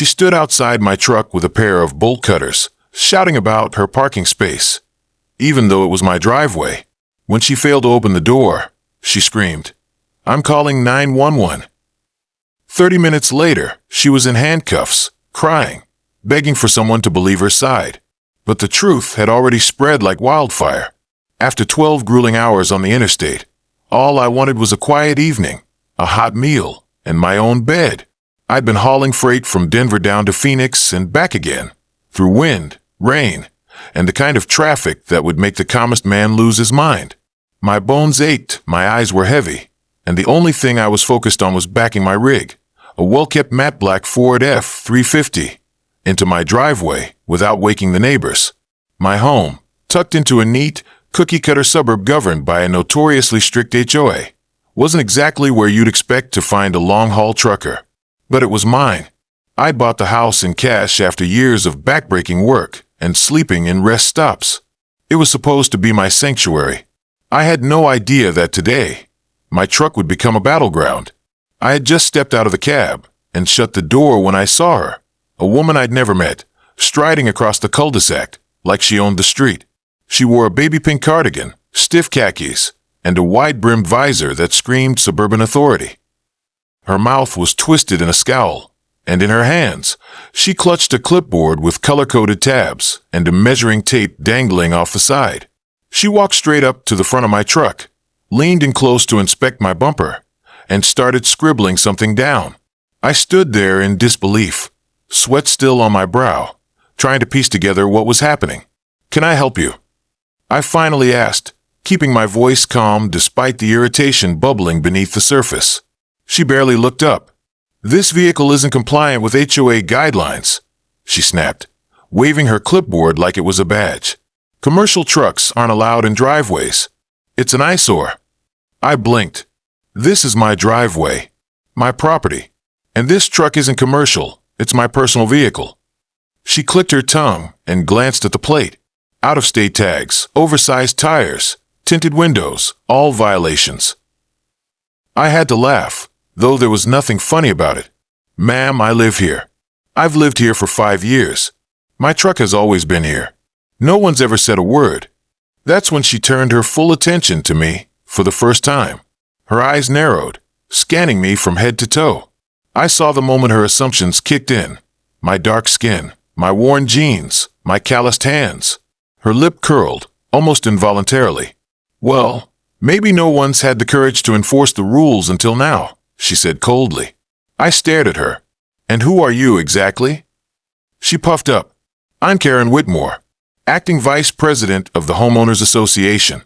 She stood outside my truck with a pair of bolt cutters, shouting about her parking space, even though it was my driveway. When she failed to open the door, she screamed, "I'm calling 911." 30 minutes later, she was in handcuffs, crying, begging for someone to believe her side. But the truth had already spread like wildfire. After 12 grueling hours on the interstate, all I wanted was a quiet evening, a hot meal, and my own bed. I'd been hauling freight from Denver down to Phoenix and back again, through wind, rain, and the kind of traffic that would make the calmest man lose his mind. My bones ached, my eyes were heavy, and the only thing I was focused on was backing my rig, a well-kept matte black Ford F-350, into my driveway without waking the neighbors. My home, tucked into a neat, cookie-cutter suburb governed by a notoriously strict HOA, wasn't exactly where you'd expect to find a long-haul trucker. But it was mine. I'd bought the house in cash after years of backbreaking work and sleeping in rest stops. It was supposed to be my sanctuary. I had no idea that today, my truck would become a battleground. I had just stepped out of the cab and shut the door when I saw her, a woman I'd never met, striding across the cul-de-sac like she owned the street. She wore a baby pink cardigan, stiff khakis, and a wide-brimmed visor that screamed suburban authority. Her mouth was twisted in a scowl, and in her hands, she clutched a clipboard with color-coded tabs and a measuring tape dangling off the side. She walked straight up to the front of my truck, leaned in close to inspect my bumper, and started scribbling something down. I stood there in disbelief, sweat still on my brow, trying to piece together what was happening. "Can I help you?" I finally asked, keeping my voice calm despite the irritation bubbling beneath the surface. She barely looked up. "This vehicle isn't compliant with HOA guidelines," she snapped, waving her clipboard like it was a badge. "Commercial trucks aren't allowed in driveways. It's an eyesore." I blinked. "This is my driveway, my property, and this truck isn't commercial, it's my personal vehicle." She clicked her tongue and glanced at the plate. Out-of-state tags, oversized tires, tinted windows, all violations. I had to laugh, though there was nothing funny about it. "Ma'am, I live here. I've lived here for 5 years. My truck has always been here. No one's ever said a word." That's when she turned her full attention to me for the first time. Her eyes narrowed, scanning me from head to toe. I saw the moment her assumptions kicked in. My dark skin, my worn jeans, my calloused hands. Her lip curled, almost involuntarily. "Well, maybe no one's had the courage to enforce the rules until now," she said coldly. I stared at her. "And who are you exactly?" She puffed up. "I'm Karen Whitmore, acting vice president of the Homeowners Association."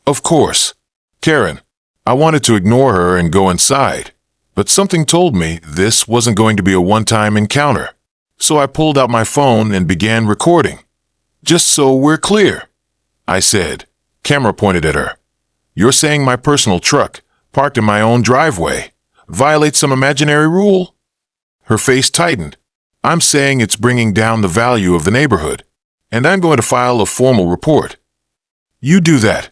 Of course. Karen. I wanted to ignore her and go inside, but something told me this wasn't going to be a one-time encounter. So I pulled out my phone and began recording. "Just so we're clear," I said, camera pointed at her. "You're saying my personal truck, parked in my own driveway, violates some imaginary rule?" Her face tightened. "I'm saying it's bringing down the value of the neighborhood, and I'm going to file a formal report." "You do that,"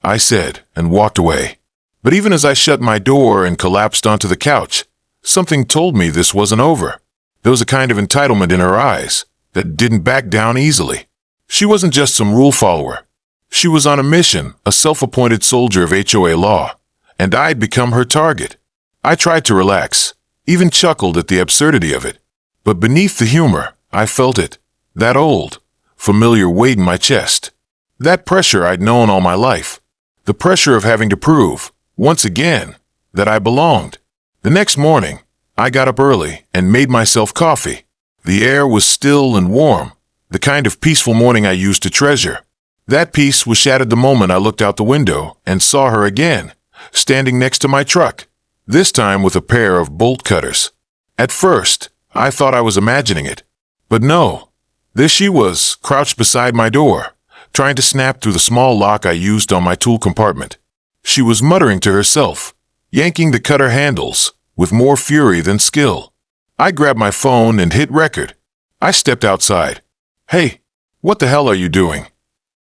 I said, and walked away. But even as I shut my door and collapsed onto the couch, something told me this wasn't over. There was a kind of entitlement in her eyes that didn't back down easily. She wasn't just some rule follower. She was on a mission, a self-appointed soldier of HOA law, and I'd become her target. I tried to relax, even chuckled at the absurdity of it. But beneath the humor, I felt it, that old, familiar weight in my chest. That pressure I'd known all my life. The pressure of having to prove, once again, that I belonged. The next morning, I got up early and made myself coffee. The air was still and warm, the kind of peaceful morning I used to treasure. That peace was shattered the moment I looked out the window and saw her again, standing next to my truck, this time with a pair of bolt cutters. At first, I thought I was imagining it. But no, there she was, crouched beside my door, trying to snap through the small lock I used on my tool compartment. She was muttering to herself, yanking the cutter handles, with more fury than skill. I grabbed my phone and hit record. I stepped outside. "Hey, what the hell are you doing?"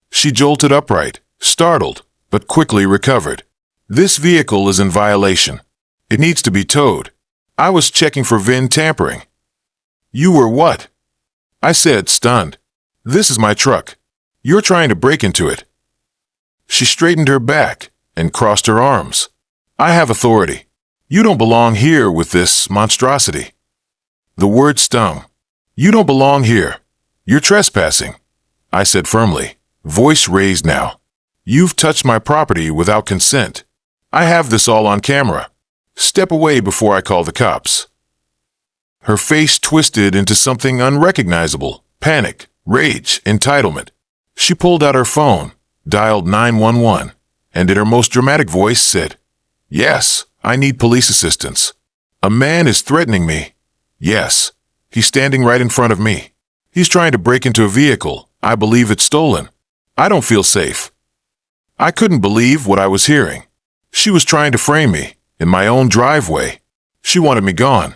She jolted upright, startled, but quickly recovered. "This vehicle is in violation. It needs to be towed. I was checking for VIN tampering." You were what? I said, stunned. This is my truck. You're trying to break into it. She straightened her back and crossed her arms. I have authority. You don't belong here with this monstrosity. The word stung. You don't belong here. You're trespassing, I said firmly, voice raised now. You've touched my property without consent. I have this all on camera. Step away before I call the cops. Her face twisted into something unrecognizable. Panic, rage, entitlement. She pulled out her phone, dialed 911, and in her most dramatic voice said, Yes, I need police assistance. A man is threatening me. Yes, he's standing right in front of me. He's trying to break into a vehicle. I believe it's stolen. I don't feel safe. I couldn't believe what I was hearing. She was trying to frame me in my own driveway. She wanted me gone,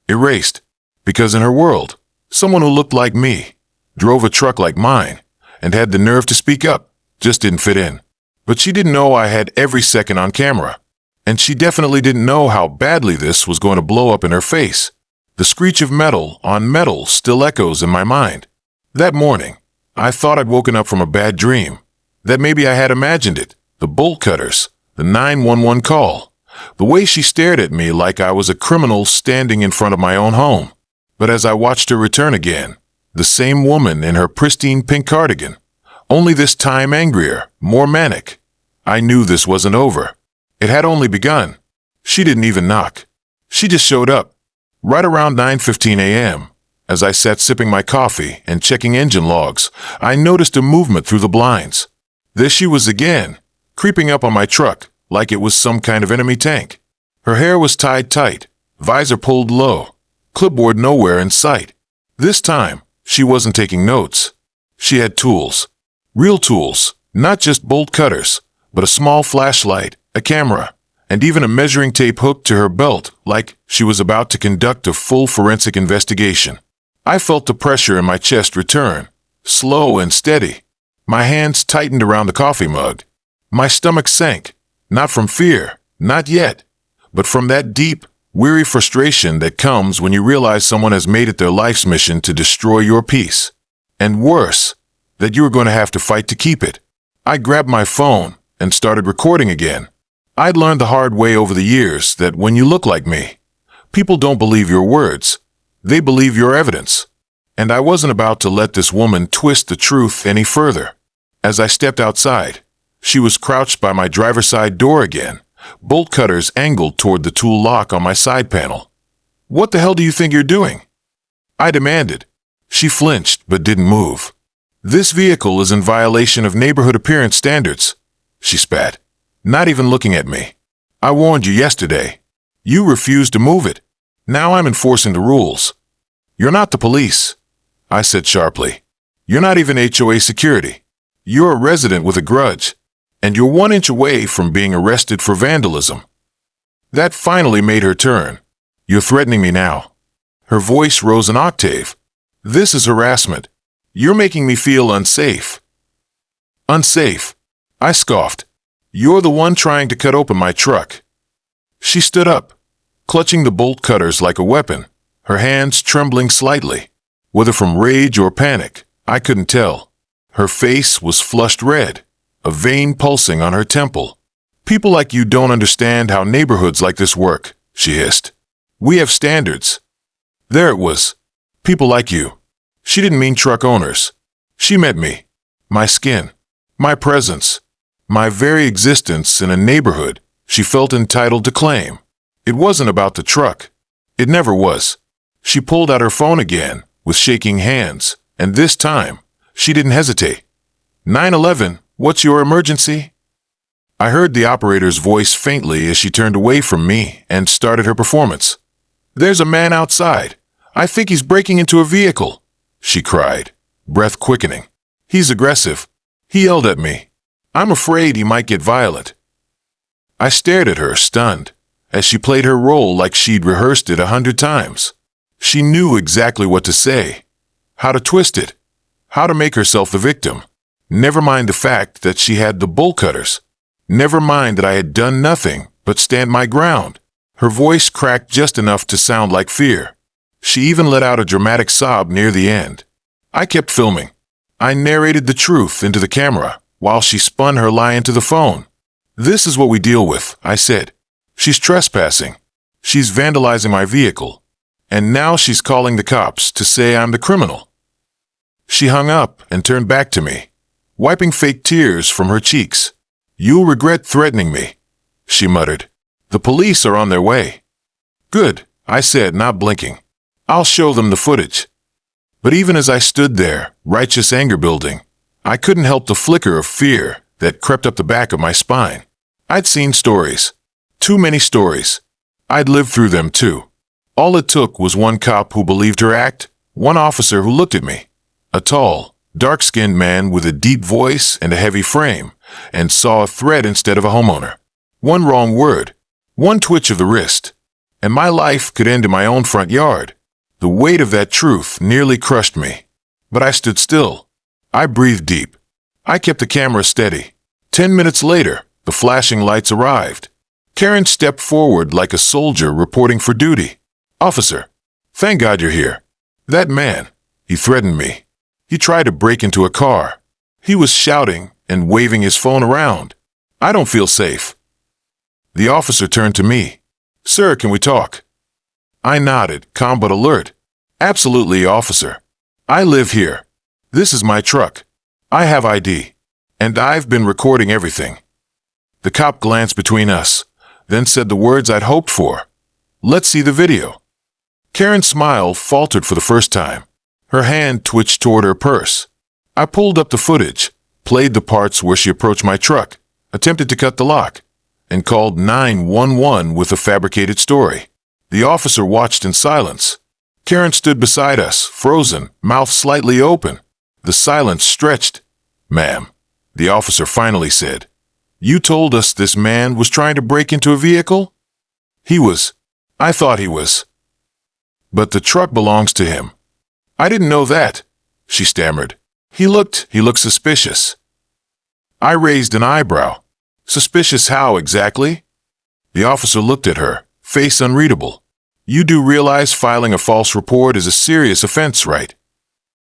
erased, because in her world, someone who looked like me, drove a truck like mine, and had the nerve to speak up, just didn't fit in. But she didn't know I had every second on camera, and she definitely didn't know how badly this was going to blow up in her face. The screech of metal on metal still echoes in my mind. That morning, I thought I'd woken up from a bad dream, that maybe I had imagined it, the bolt cutters, the 911 call, the way she stared at me like I was a criminal standing in front of my own home. But as I watched her return again, the same woman in her pristine pink cardigan, only this time angrier, more manic, I knew this wasn't over. It had only begun. She didn't even knock. She just showed up. Right around 9:15 a.m., as I sat sipping my coffee and checking engine logs, I noticed a movement through the blinds. There she was again, creeping up on my truck like it was some kind of enemy tank. Her hair was tied tight, visor pulled low, clipboard nowhere in sight. This time, she wasn't taking notes. She had tools. Real tools, not just bolt cutters, but a small flashlight, a camera, and even a measuring tape hooked to her belt like she was about to conduct a full forensic investigation. I felt the pressure in my chest return, slow and steady. My hands tightened around the coffee mug. My stomach sank, not from fear, not yet, but from that deep, weary frustration that comes when you realize someone has made it their life's mission to destroy your peace. And worse, that you are going to have to fight to keep it. I grabbed my phone and started recording again. I'd learned the hard way over the years that when you look like me, people don't believe your words. They believe your evidence. And I wasn't about to let this woman twist the truth any further. As I stepped outside, she was crouched by my driver's side door again, bolt cutters angled toward the tool lock on my side panel. What the hell do you think you're doing? I demanded. She flinched but didn't move. This vehicle is in violation of neighborhood appearance standards, she spat, not even looking at me. I warned you yesterday. You refused to move it. Now I'm enforcing the rules. You're not the police, I said sharply. You're not even HOA security. You're a resident with a grudge, and you're 1 inch away from being arrested for vandalism. That finally made her turn. You're threatening me now. Her voice rose an octave. This is harassment. You're making me feel unsafe. Unsafe, I scoffed. You're the one trying to cut open my truck. She stood up, clutching the bolt cutters like a weapon, her hands trembling slightly. Whether from rage or panic, I couldn't tell. Her face was flushed red, a vein pulsing on her temple. People like you don't understand how neighborhoods like this work, she hissed. We have standards. There it was. People like you. She didn't mean truck owners. She meant me. My skin. My presence. My very existence in a neighborhood she felt entitled to claim. It wasn't about the truck. It never was. She pulled out her phone again with shaking hands, and this time, she didn't hesitate. 911, what's your emergency? I heard the operator's voice faintly as she turned away from me and started her performance. There's a man outside. I think he's breaking into a vehicle, she cried, breath quickening. He's aggressive. He yelled at me. I'm afraid he might get violent. I stared at her, stunned, as she played her role like she'd rehearsed it 100 times. She knew exactly what to say, how to twist it, how to make herself the victim. Never mind the fact that she had the bolt cutters. Never mind that I had done nothing but stand my ground. Her voice cracked just enough to sound like fear. She even let out a dramatic sob near the end. I kept filming. I narrated the truth into the camera while she spun her lie into the phone. "This is what we deal with," I said. "She's trespassing. She's vandalizing my vehicle. And now she's calling the cops to say I'm the criminal." She hung up and turned back to me, wiping fake tears from her cheeks. "You'll regret threatening me," she muttered. "The police are on their way." "Good," I said, not blinking. "I'll show them the footage." But even as I stood there, righteous anger building, I couldn't help the flicker of fear that crept up the back of my spine. I'd seen stories. Too many stories. I'd lived through them too. All it took was one cop who believed her act, one officer who looked at me, a tall, dark-skinned man with a deep voice and a heavy frame, and saw a threat instead of a homeowner. One wrong word, one twitch of the wrist, and my life could end in my own front yard. The weight of that truth nearly crushed me. But I stood still. I breathed deep. I kept the camera steady. 10 minutes later, the flashing lights arrived. Karen stepped forward like a soldier reporting for duty. "Officer, thank God you're here. That man, he threatened me. He tried to break into a car. He was shouting and waving his phone around. I don't feel safe." The officer turned to me. "Sir, can we talk?" I nodded, calm but alert. "Absolutely, officer. I live here. This is my truck. I have ID. And I've been recording everything." The cop glanced between us, then said the words I'd hoped for. "Let's see the video." Karen's smile faltered for the first time. Her hand twitched toward her purse. I pulled up the footage, played the parts where she approached my truck, attempted to cut the lock, and called 911 with a fabricated story. The officer watched in silence. Karen stood beside us, frozen, mouth slightly open. The silence stretched. "Ma'am," the officer finally said, "you told us this man was trying to break into a vehicle?" "He was. I thought he was." "But the truck belongs to him." "I didn't know that," she stammered. He looked suspicious." I raised an eyebrow. "Suspicious how exactly?" The officer looked at her, face unreadable. "You do realize filing a false report is a serious offense, right?"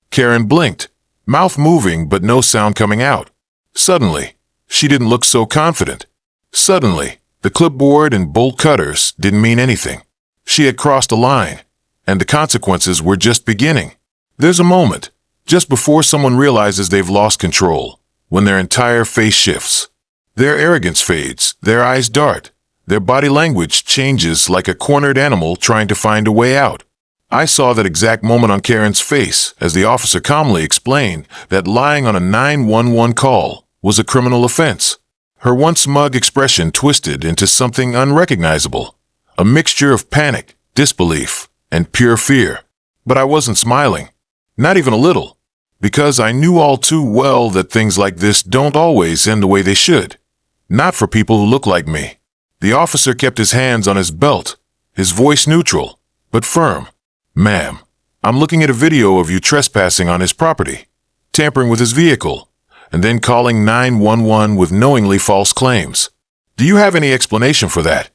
Karen blinked, mouth moving but no sound coming out. Suddenly, she didn't look so confident. Suddenly, the clipboard and bolt cutters didn't mean anything. She had crossed a line, and the consequences were just beginning. There's a moment, just before someone realizes they've lost control, when their entire face shifts. Their arrogance fades, their eyes dart, their body language changes like a cornered animal trying to find a way out. I saw that exact moment on Karen's face as the officer calmly explained that lying on a 911 call was a criminal offense. Her once smug expression twisted into something unrecognizable, a mixture of panic, disbelief, and pure fear. But I wasn't smiling, not even a little, because I knew all too well that things like this don't always end the way they should. Not for people who look like me. The officer kept his hands on his belt, his voice neutral, but firm. "Ma'am, I'm looking at a video of you trespassing on his property, tampering with his vehicle, and then calling 911 with knowingly false claims. Do you have any explanation for that?"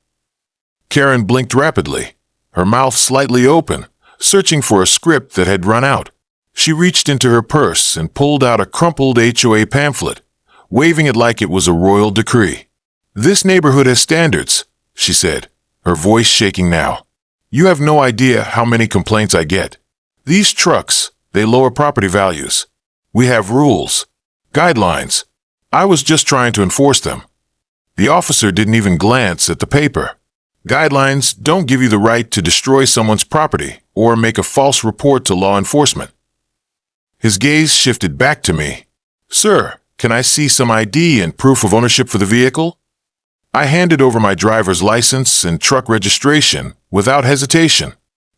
Karen blinked rapidly, her mouth slightly open, searching for a script that had run out. She reached into her purse and pulled out a crumpled HOA pamphlet, waving it like it was a royal decree. "This neighborhood has standards," she said, her voice shaking now. "You have no idea how many complaints I get. These trucks, they lower property values. We have rules, guidelines. I was just trying to enforce them." The officer didn't even glance at the paper. Guidelines don't give you the right to destroy someone's property or make a false report to law enforcement. His gaze shifted back to me. "Sir, can I see some ID and proof of ownership for the vehicle?" I handed over my driver's license and truck registration without hesitation.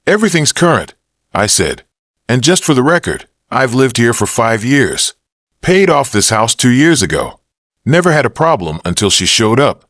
"Everything's current," I said. "And just for the record, I've lived here for 5 years. Paid off this house 2 years ago. Never had a problem until she showed up."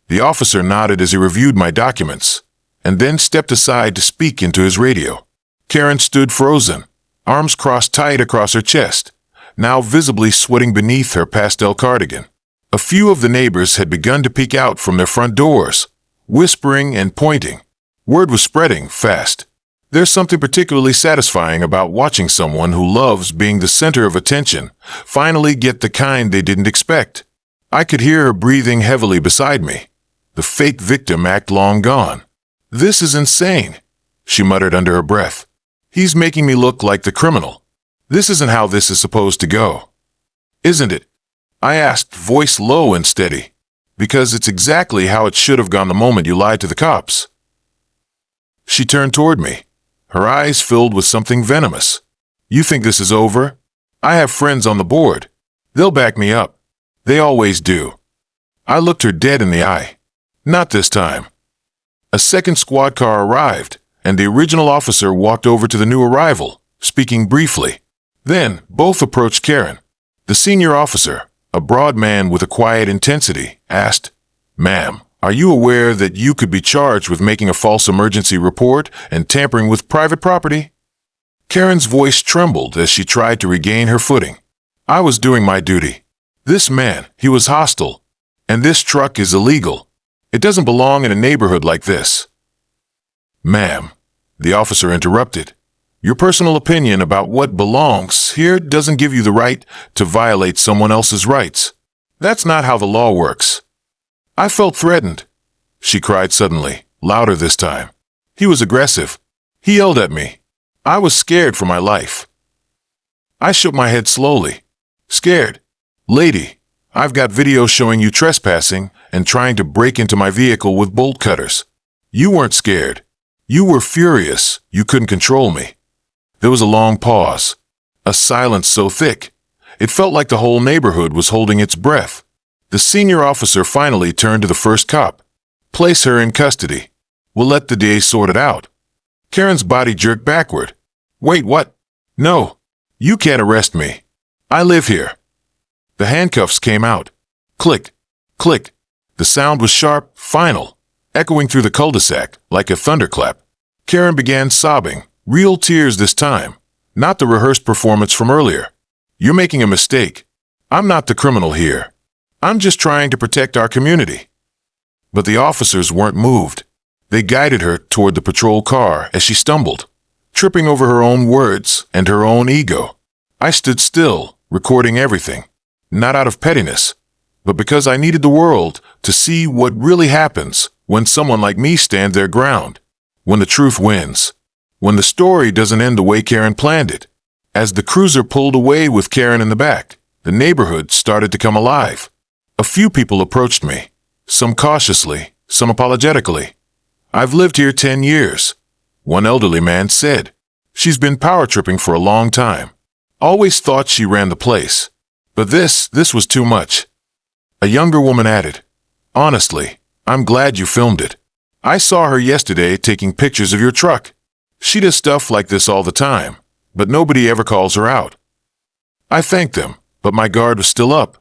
The officer nodded as he reviewed my documents, and then stepped aside to speak into his radio. Karen stood frozen, arms crossed tight across her chest, now visibly sweating beneath her pastel cardigan. A few of the neighbors had begun to peek out from their front doors, whispering and pointing. Word was spreading fast. There's something particularly satisfying about watching someone who loves being the center of attention finally get the kind they didn't expect. I could hear her breathing heavily beside me. The fake victim act long gone. "This is insane," she muttered under her breath. "He's making me look like the criminal. This isn't how this is supposed to go." "Isn't it?" I asked, voice low and steady. "Because it's exactly how it should have gone the moment you lied to the cops." She turned toward me, her eyes filled with something venomous. "You think this is over? I have friends on the board. They'll back me up. They always do." I looked her dead in the eye. "Not this time." A second squad car arrived, and the original officer walked over to the new arrival, speaking briefly. Then, both approached Karen. The senior officer, a broad man with a quiet intensity, asked, "Ma'am, are you aware that you could be charged with making a false emergency report and tampering with private property?" Karen's voice trembled as she tried to regain her footing. "I was doing my duty. This man, he was hostile. And this truck is illegal. It doesn't belong in a neighborhood like this." "Ma'am," the officer interrupted, "your personal opinion about what belongs here doesn't give you the right to violate someone else's rights. That's not how the law works." "I felt threatened," she cried suddenly, louder this time. "He was aggressive. He yelled at me. I was scared for my life." I shook my head slowly. "Scared? Lady, I've got video showing you trespassing and trying to break into my vehicle with bolt cutters. You weren't scared. You were furious. You couldn't control me." There was a long pause, a silence so thick, it felt like the whole neighborhood was holding its breath. The senior officer finally turned to the first cop. "Place her in custody. We'll let the DA sort it out." Karen's body jerked backward. "Wait, what? No, you can't arrest me. I live here." The handcuffs came out. Click, click. The sound was sharp, final, echoing through the cul-de-sac like a thunderclap. Karen began sobbing, real tears this time, not the rehearsed performance from earlier. "You're making a mistake. I'm not the criminal here. I'm just trying to protect our community." But the officers weren't moved. They guided her toward the patrol car as she stumbled, tripping over her own words and her own ego. I stood still, recording everything, not out of pettiness, but because I needed the world to see what really happens when someone like me stands their ground, when the truth wins, when the story doesn't end the way Karen planned it. As the cruiser pulled away with Karen in the back, the neighborhood started to come alive. A few people approached me, some cautiously, some apologetically. "I've lived here 10 years, one elderly man said. "She's been power tripping for a long time. Always thought she ran the place. But this was too much." A younger woman added, "Honestly, I'm glad you filmed it. I saw her yesterday taking pictures of your truck. She does stuff like this all the time, but nobody ever calls her out." I thanked them, but my guard was still up.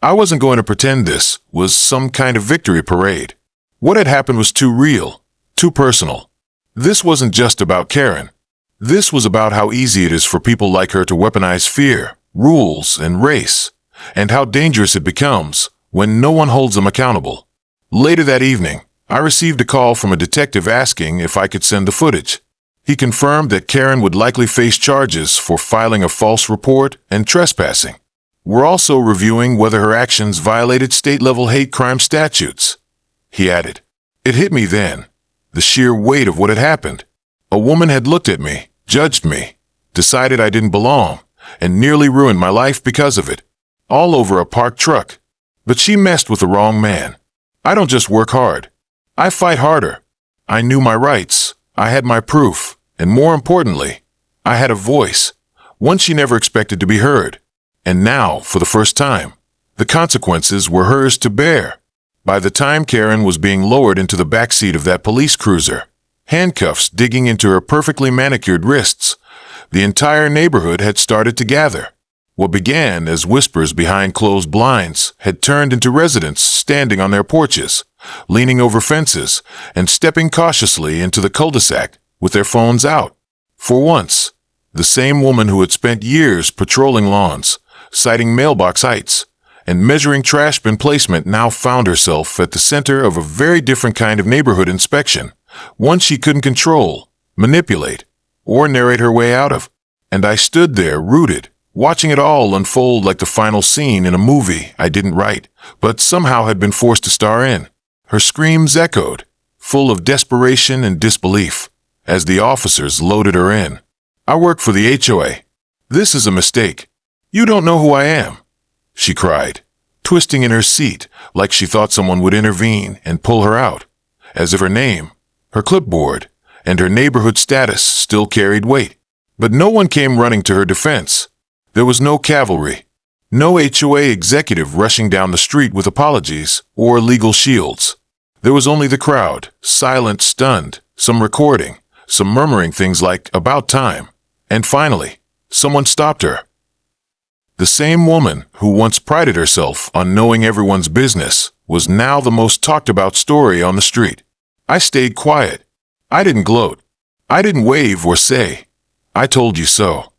I wasn't going to pretend this was some kind of victory parade. What had happened was too real, too personal. This wasn't just about Karen. This was about how easy it is for people like her to weaponize fear, rules, and race, and how dangerous it becomes when no one holds them accountable. Later that evening, I received a call from a detective asking if I could send the footage. He confirmed that Karen would likely face charges for filing a false report and trespassing. "We're also reviewing whether her actions violated state-level hate crime statutes," he added. It hit me then, the sheer weight of what had happened. A woman had looked at me, judged me, decided I didn't belong, and nearly ruined my life because of it. All over a parked truck. But she messed with the wrong man. I don't just work hard. I fight harder. I knew my rights. I had my proof. And more importantly, I had a voice, one she never expected to be heard. And now, for the first time, the consequences were hers to bear. By the time Karen was being lowered into the backseat of that police cruiser, handcuffs digging into her perfectly manicured wrists, the entire neighborhood had started to gather. What began as whispers behind closed blinds had turned into residents standing on their porches, leaning over fences, and stepping cautiously into the cul-de-sac with their phones out. For once, the same woman who had spent years patrolling lawns, citing mailbox heights, and measuring trash bin placement now found herself at the center of a very different kind of neighborhood inspection, one she couldn't control, manipulate, or narrate her way out of. And I stood there, rooted, watching it all unfold like the final scene in a movie I didn't write, but somehow had been forced to star in. Her screams echoed, full of desperation and disbelief, as the officers loaded her in. "I work for the HOA. This is a mistake. You don't know who I am," she cried, twisting in her seat like she thought someone would intervene and pull her out, as if her name, her clipboard, and her neighborhood status still carried weight. But no one came running to her defense. There was no cavalry, no HOA executive rushing down the street with apologies or legal shields. There was only the crowd, silent, stunned, some recording, some murmuring things like, "About time." And finally, someone stopped her. The same woman who once prided herself on knowing everyone's business was now the most talked about story on the street. I stayed quiet. I didn't gloat. I didn't wave or say, "I told you so."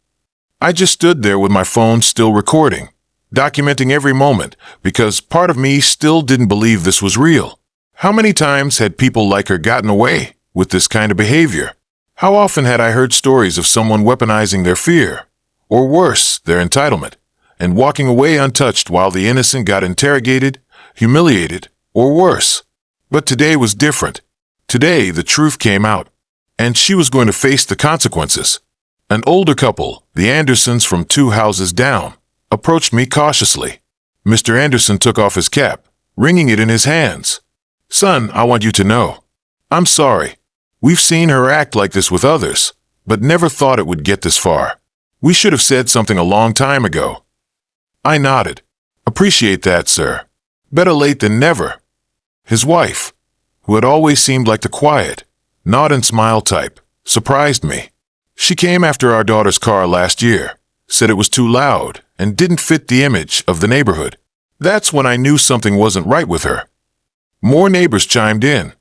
I just stood there with my phone still recording, documenting every moment, because part of me still didn't believe this was real. How many times had people like her gotten away with this kind of behavior? How often had I heard stories of someone weaponizing their fear, or worse, their entitlement, and walking away untouched while the innocent got interrogated, humiliated, or worse? But today was different. Today, the truth came out, and she was going to face the consequences. An older couple, the Andersons from 2 houses down, approached me cautiously. Mr. Anderson took off his cap, wringing it in his hands. "Son, I want you to know. I'm sorry. We've seen her act like this with others, but never thought it would get this far. We should have said something a long time ago." I nodded. "Appreciate that, sir. Better late than never." His wife, who had always seemed like the quiet, nod and smile type, surprised me. She came after our daughter's car last year, said it was too loud and didn't fit the image of the neighborhood. That's when I knew something wasn't right with her. More neighbors chimed in.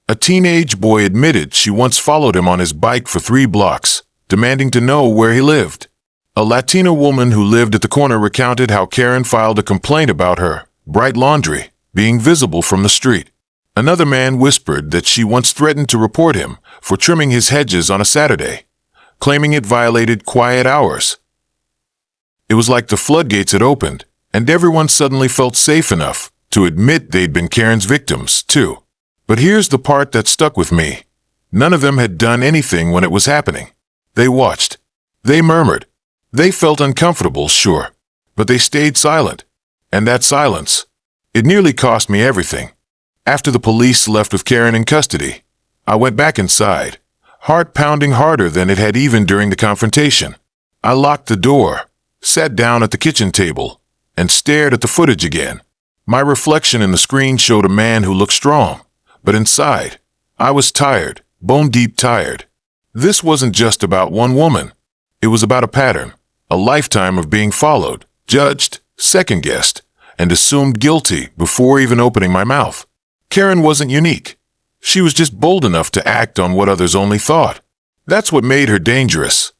A teenage boy admitted she once followed him on his bike for 3 blocks, demanding to know where he lived. A Latina woman who lived at the corner recounted how Karen filed a complaint about her bright laundry being visible from the street. Another man whispered that she once threatened to report him for trimming his hedges on a Saturday, claiming it violated quiet hours. It was like the floodgates had opened, and everyone suddenly felt safe enough to admit they'd been Karen's victims, too. But here's the part that stuck with me. None of them had done anything when it was happening. They watched. They murmured. They felt uncomfortable, sure, but they stayed silent. And that silence, it nearly cost me everything. After the police left with Karen in custody, I went back inside, heart pounding harder than it had even during the confrontation. I locked the door, sat down at the kitchen table, and stared at the footage again. My reflection in the screen showed a man who looked strong, but inside, I was tired, bone-deep tired. This wasn't just about one woman. It was about a pattern, a lifetime of being followed, judged, second-guessed, and assumed guilty before even opening my mouth. Karen wasn't unique. She was just bold enough to act on what others only thought. That's what made her dangerous.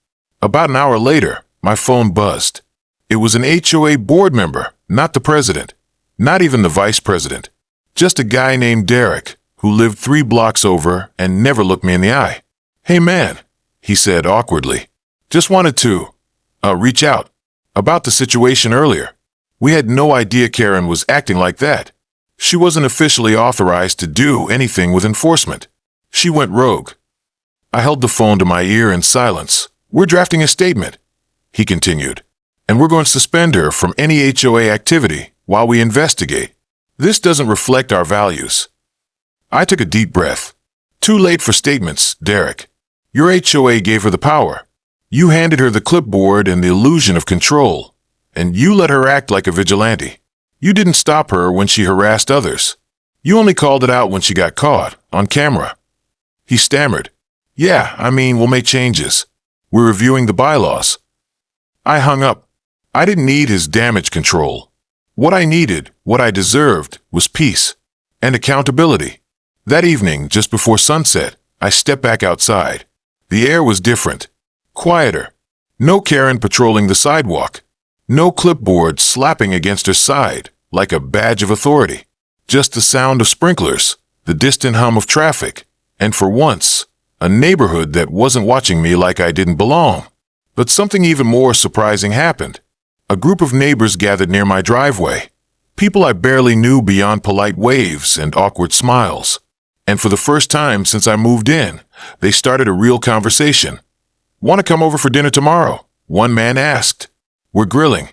About an hour later, my phone buzzed. It was an HOA board member, not the president, not even the vice president. Just a guy named Derek, who lived 3 blocks over and never looked me in the eye. "Hey man," he said awkwardly. "Just wanted to, reach out about the situation earlier. We had no idea Karen was acting like that. She wasn't officially authorized to do anything with enforcement. She went rogue." I held the phone to my ear in silence. "We're drafting a statement," he continued, "and we're going to suspend her from any HOA activity while we investigate. This doesn't reflect our values." I took a deep breath. "Too late for statements, Derek. Your HOA gave her the power. You handed her the clipboard and the illusion of control, and you let her act like a vigilante. You didn't stop her when she harassed others. You only called it out when she got caught, on camera." He stammered. "Yeah, we'll make changes. We're reviewing the bylaws." I hung up. I didn't need his damage control. What I needed, what I deserved, was peace and accountability. That evening, just before sunset, I stepped back outside. The air was different, quieter. No Karen patrolling the sidewalk. No clipboard slapping against her side like a badge of authority. Just the sound of sprinklers, the distant hum of traffic, and for once, a neighborhood that wasn't watching me like I didn't belong. But something even more surprising happened. A group of neighbors gathered near my driveway. People I barely knew beyond polite waves and awkward smiles. And for the first time since I moved in, they started a real conversation. "Want to come over for dinner tomorrow?" one man asked. "We're grilling."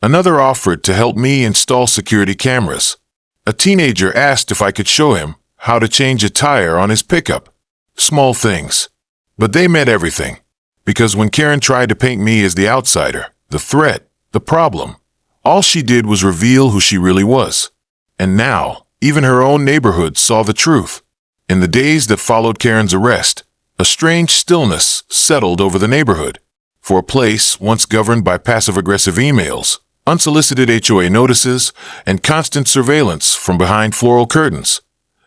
Another offered to help me install security cameras. A teenager asked if I could show him how to change a tire on his pickup. Small things. But they meant everything. Because when Karen tried to paint me as the outsider, the threat, the problem, all she did was reveal who she really was. And now, even her own neighborhood saw the truth. In the days that followed Karen's arrest, a strange stillness settled over the neighborhood. For a place once governed by passive-aggressive emails, unsolicited HOA notices, and constant surveillance from behind floral curtains,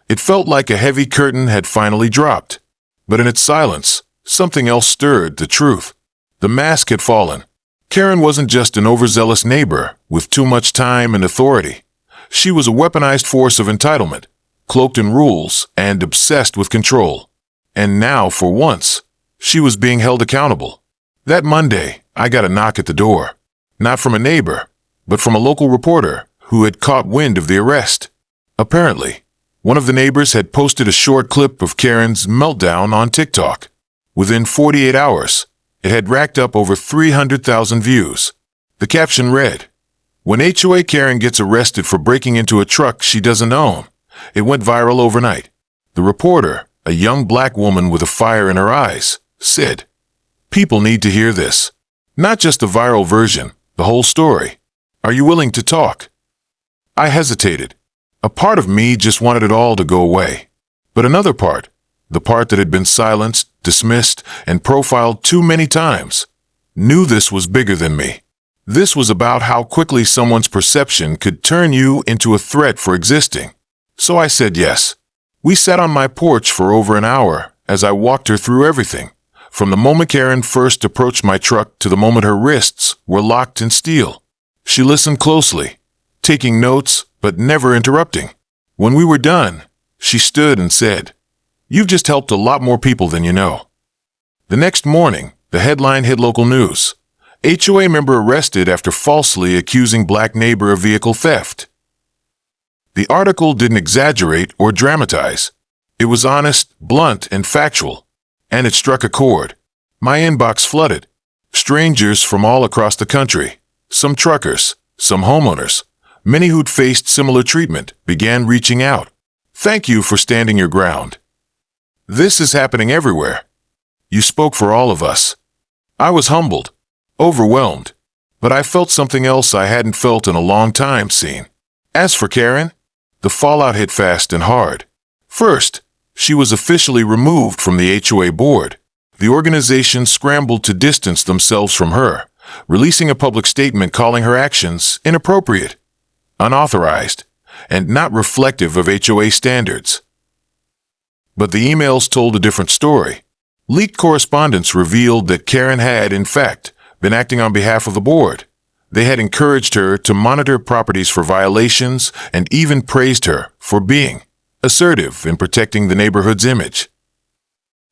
it felt like a heavy curtain had finally dropped. But in its silence, something else stirred the truth. The mask had fallen. Karen wasn't just an overzealous neighbor with too much time and authority. She was a weaponized force of entitlement, cloaked in rules and obsessed with control. And now, for once, she was being held accountable. That Monday, I got a knock at the door. Not from a neighbor, but from a local reporter who had caught wind of the arrest. Apparently, one of the neighbors had posted a short clip of Karen's meltdown on TikTok. Within 48 hours, it had racked up over 300,000 views. The caption read, "When HOA Karen gets arrested for breaking into a truck she doesn't own." It went viral overnight. The reporter, a young black woman with a fire in her eyes, said, "People need to hear this. Not just the viral version, the whole story. Are you willing to talk?" I hesitated. A part of me just wanted it all to go away. But another part, the part that had been silenced, dismissed, and profiled too many times, knew this was bigger than me. This was about how quickly someone's perception could turn you into a threat for existing. So I said yes. We sat on my porch for over an hour as I walked her through everything, from the moment Karen first approached my truck to the moment her wrists were locked in steel. She listened closely, taking notes but never interrupting. When we were done, she stood and said, "You've just helped a lot more people than you know." The next morning, the headline hit local news. HOA member arrested after falsely accusing black neighbor of vehicle theft. The article didn't exaggerate or dramatize. It was honest, blunt, and factual. And it struck a chord. My inbox flooded. Strangers from all across the country, some truckers, some homeowners, many who'd faced similar treatment, began reaching out. "Thank you for standing your ground. This is happening everywhere. You spoke for all of us." I was humbled, overwhelmed, but I felt something else I hadn't felt in a long time. As for Karen, the fallout hit fast and hard. First, she was officially removed from the HOA board. The organization scrambled to distance themselves from her, releasing a public statement calling her actions inappropriate, unauthorized, and not reflective of HOA standards. But the emails told a different story. Leaked correspondence revealed that Karen had, in fact, been acting on behalf of the board. They had encouraged her to monitor properties for violations and even praised her for being assertive in protecting the neighborhood's image.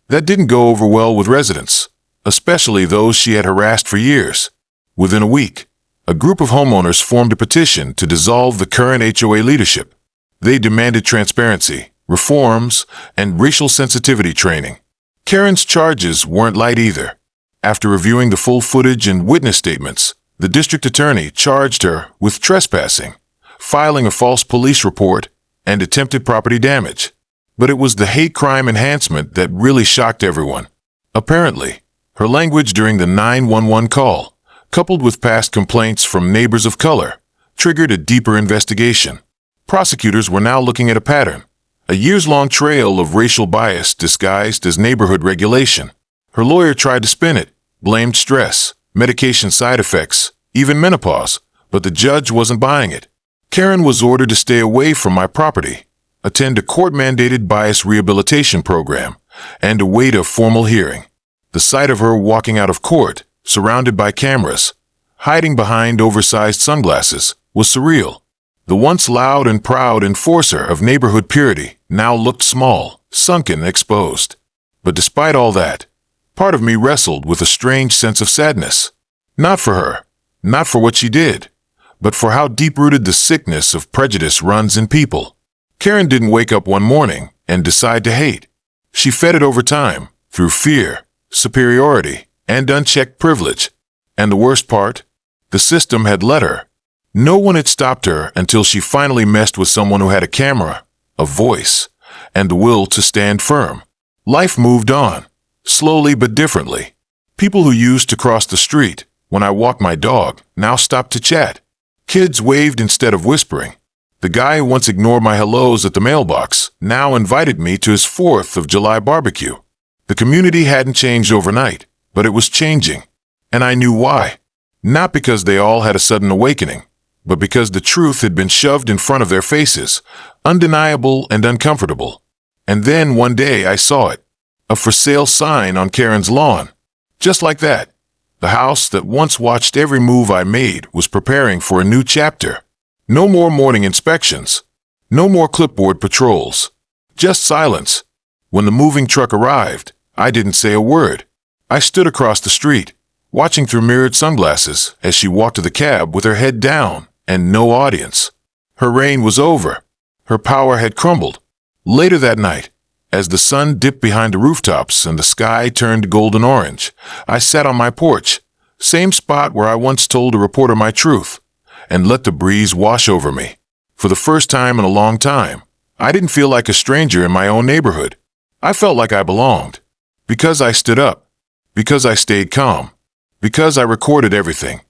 That didn't go over well with residents, especially those she had harassed for years. Within a week, a group of homeowners formed a petition to dissolve the current HOA leadership. They demanded transparency, reforms, and racial sensitivity training. Karen's charges weren't light either. After reviewing the full footage and witness statements, the district attorney charged her with trespassing, filing a false police report, and attempted property damage. But it was the hate crime enhancement that really shocked everyone. Apparently, her language during the 911 call, coupled with past complaints from neighbors of color, triggered a deeper investigation. Prosecutors were now looking at a pattern, a years-long trail of racial bias disguised as neighborhood regulation. Her lawyer tried to spin it, blamed stress, medication side effects, even menopause, but the judge wasn't buying it. Karen was ordered to stay away from my property, attend a court-mandated bias rehabilitation program, and await a formal hearing. The sight of her walking out of court, surrounded by cameras, hiding behind oversized sunglasses, was surreal. The once loud and proud enforcer of neighborhood purity now looked small, sunken, exposed. But despite all that, part of me wrestled with a strange sense of sadness. Not for her, not for what she did, but for how deep-rooted the sickness of prejudice runs in people. Karen didn't wake up one morning and decide to hate. She fed it over time, through fear, superiority, and unchecked privilege. And the worst part? The system had let her. No one had stopped her until she finally messed with someone who had a camera, a voice, and the will to stand firm. Life moved on, slowly but differently. People who used to cross the street when I walked my dog now stopped to chat. Kids waved instead of whispering. The guy who once ignored my hellos at the mailbox now invited me to his 4th of July barbecue. The community hadn't changed overnight, but it was changing. And I knew why. Not because they all had a sudden awakening, but because the truth had been shoved in front of their faces, undeniable and uncomfortable. And then one day I saw it, a for sale sign on Karen's lawn. Just like that, the house that once watched every move I made was preparing for a new chapter. No more morning inspections, no more clipboard patrols, just silence. When the moving truck arrived, I didn't say a word. I stood across the street, watching through mirrored sunglasses as she walked to the cab with her head down and no audience. Her reign was over. Her power had crumbled. Later that night, as the sun dipped behind the rooftops and the sky turned golden orange, I sat on my porch, same spot where I once told a reporter my truth, and let the breeze wash over me. For the first time in a long time, I didn't feel like a stranger in my own neighborhood. I felt like I belonged. Because I stood up. Because I stayed calm. Because I recorded everything.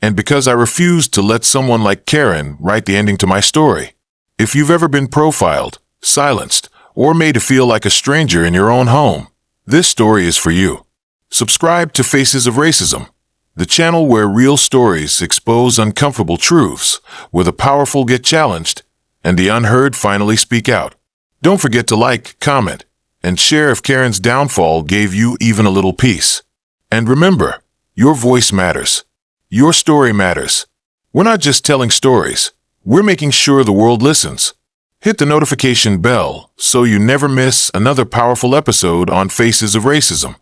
And because I refused to let someone like Karen write the ending to my story. If you've ever been profiled, silenced, or made to feel like a stranger in your own home, this story is for you. Subscribe to Faces of Racism, the channel where real stories expose uncomfortable truths, where the powerful get challenged, and the unheard finally speak out. Don't forget to like, comment, and share if Karen's downfall gave you even a little peace. And remember, your voice matters. Your story matters. We're not just telling stories, we're making sure the world listens. Hit the notification bell so you never miss another powerful episode on Faces of Racism.